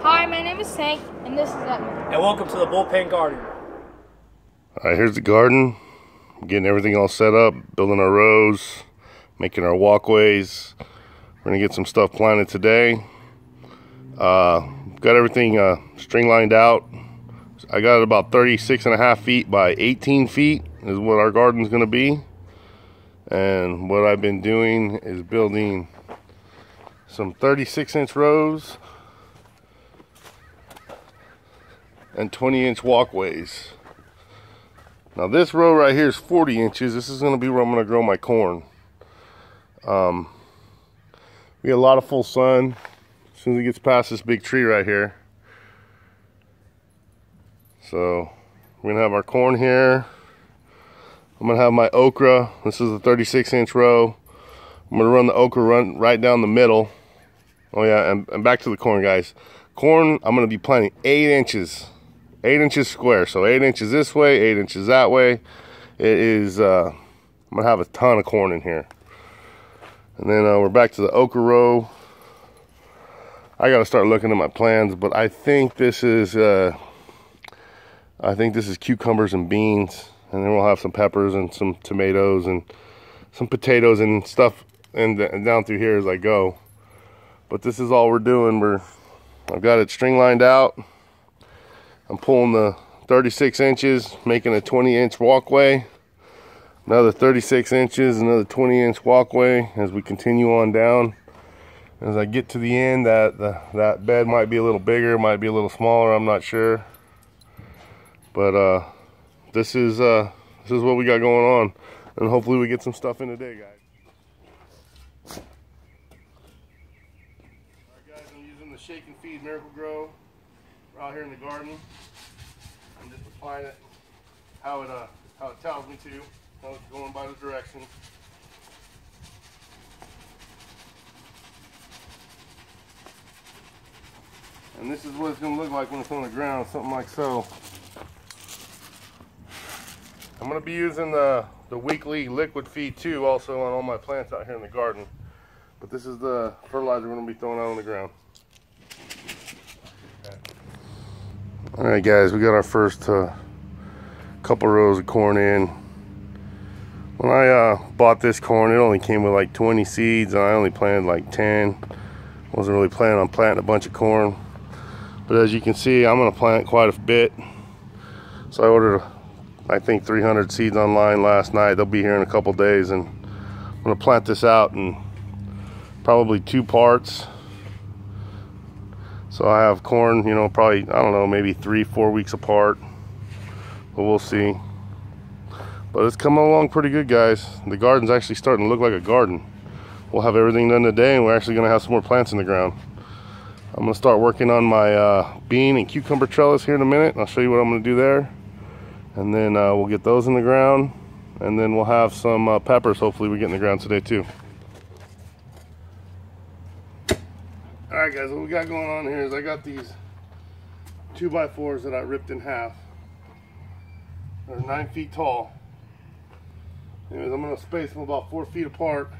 Hi, my name is Tank, and this is Edmund. And welcome to the bullpen garden. Alright, here's the garden. Getting everything all set up, building our rows, making our walkways. We're gonna get some stuff planted today. Got everything string lined out. I got it about 36.5 feet by 18 feet is what our garden's gonna be. And what I've been doing is building some 36-inch rows and 20-inch walkways. Now this row right here is 40 inches. This is going to be where I'm going to grow my corn. We get a lot of full sun as soon as it gets past this big tree right here. So we're going to have our corn here. I'm going to have my okra. This is a 36-inch row. I'm going to run the okra right down the middle. Oh yeah, and back to the corn, guys. Corn, I'm going to be planting 8 inches. 8 inches square, so 8 inches this way, 8 inches that way. It is, I'm gonna have a ton of corn in here. And then we're back to the okra row. I gotta start looking at my plans, but I think this is cucumbers and beans, and then we'll have some peppers and some tomatoes and some potatoes and stuff, and down through here as I go. But this is all we're doing. I've got it string lined out. I'm pulling the 36 inches, making a 20-inch walkway. Another 36 inches, another 20-inch walkway as we continue on down. As I get to the end, that bed might be a little bigger, might be a little smaller, I'm not sure. But this is what we got going on, and hopefully we get some stuff in today, guys. Alright guys, I'm using the Shake and Feed Miracle Grow. We're out here in the garden. I'm just applying it how it tells me to, how it's going by the direction. And this is what it's going to look like when it's on the ground, something like so. I'm going to be using the weekly liquid feed too, also on all my plants out here in the garden. But this is the fertilizer we're going to be throwing out on the ground. Alright guys, we got our first couple rows of corn in. When I bought this corn, it only came with like 20 seeds, and I only planted like 10. Wasn't really planning on planting a bunch of corn. But as you can see, I'm going to plant quite a bit. So I ordered, I think, 300 seeds online last night. They'll be here in a couple days, and I'm going to plant this out in probably 2 parts. So I have corn, you know, probably, I don't know, maybe 3-4 weeks apart. But we'll see. But it's coming along pretty good, guys. The garden's actually starting to look like a garden. We'll have everything done today, and we're actually going to have some more plants in the ground. I'm going to start working on my bean and cucumber trellis here in a minute. I'll show you what I'm going to do there. And then we'll get those in the ground. And then we'll have some peppers, hopefully we get in the ground today too. Alright guys, what we got going on here is I got these 2x4s that I ripped in half. They're 9 feet tall. Anyways, I'm going to space them about 4 feet apart.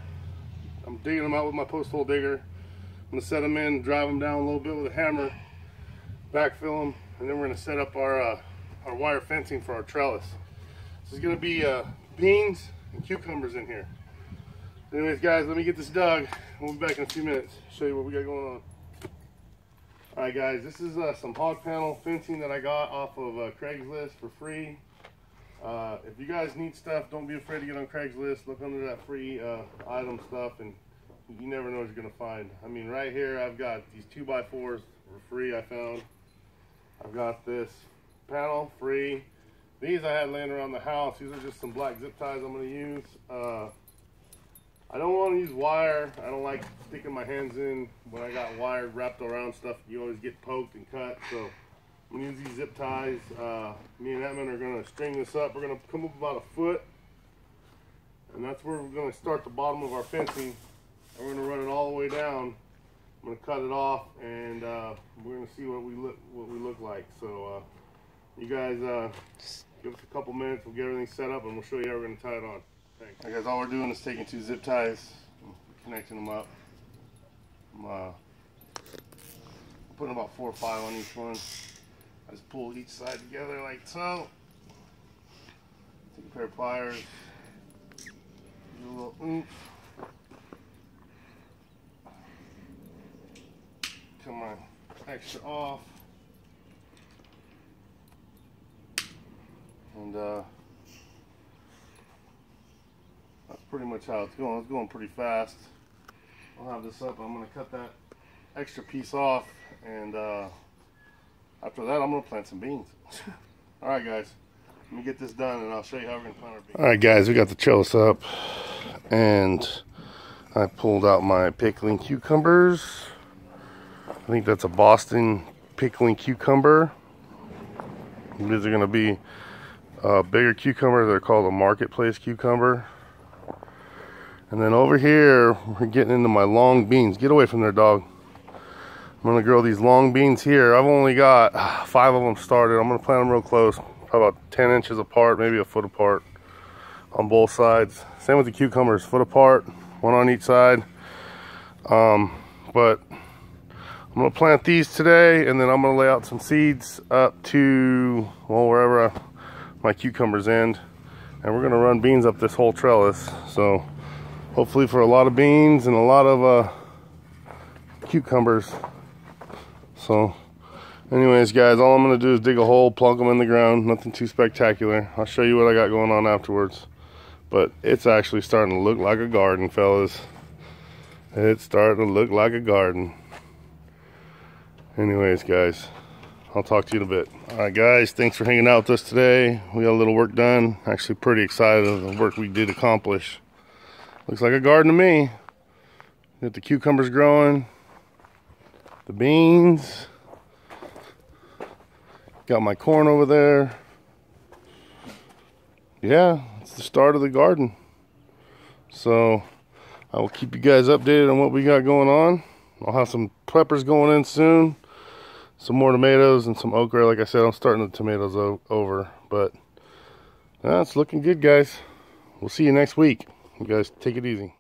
I'm digging them out with my post hole digger. I'm going to set them in, drive them down a little bit with a hammer, backfill them, and then we're going to set up our wire fencing for our trellis. This is going to be beans and cucumbers in here. Anyways guys, let me get this dug. We'll be back in a few minutes. Show you what we got going on. Alright guys, this is some hog panel fencing that I got off of Craigslist for free. If you guys need stuff, don't be afraid to get on Craigslist. Look under that free item stuff, and you never know what you're going to find. I mean, right here I've got these 2x4s for free I found. I've got this panel free. These I had laying around the house. These are just some black zip ties I'm going to use. I don't want to use wire. I don't like sticking my hands in when I got wire wrapped around stuff. You always get poked and cut. So I'm going to use these zip ties. Me and Edmund are going to string this up. We're going to come up about 1 foot. And that's where we're going to start the bottom of our fencing. And we're going to run it all the way down. I'm going to cut it off, and we're going to see what we look like. So you guys give us a couple minutes. We'll get everything set up, and we'll show you how we're going to tie it on. Thanks. Right, guys, all we're doing is taking 2 zip ties, connecting them up. putting about 4 or 5 on each one. I just pull each side together like so. Take a pair of pliers. Do a little oomph. Come on, extra off. And that's pretty much how it's going. It's going pretty fast. I'll have this up. I'm going to cut that extra piece off, and after that I'm going to plant some beans. Alright guys, let me get this done and I'll show you how we're going to plant our beans. Alright guys, we got the trellis up, and I pulled out my pickling cucumbers. I think that's a Boston pickling cucumber. These are going to be bigger cucumbers. They're called a marketplace cucumber. And then over here, we're getting into my long beans. Get away from there, dog. I'm going to grow these long beans here. I've only got 5 of them started. I'm going to plant them real close, probably about 10 inches apart, maybe a foot apart on both sides. Same with the cucumbers, foot apart, one on each side. But I'm going to plant these today, and then I'm going to lay out some seeds up to, well, wherever my cucumbers end. And we're going to run beans up this whole trellis. So hopefully for a lot of beans and a lot of cucumbers. So anyways guys, all I'm going to do is dig a hole, plug them in the ground. Nothing too spectacular. I'll show you what I got going on afterwards. But it's actually starting to look like a garden, fellas. It's starting to look like a garden. Anyways guys, I'll talk to you in a bit. Alright guys, thanks for hanging out with us today. We got a little work done. Actually pretty excited of the work we did accomplish. Looks like a garden to me. Got the cucumbers growing, the beans, got my corn over there. Yeah, it's the start of the garden. So I will keep you guys updated on what we got going on. I'll have some peppers going in soon, some more tomatoes and some okra. Like I said, I'm starting the tomatoes over, but it's looking good, guys. We'll see you next week. You guys take it easy.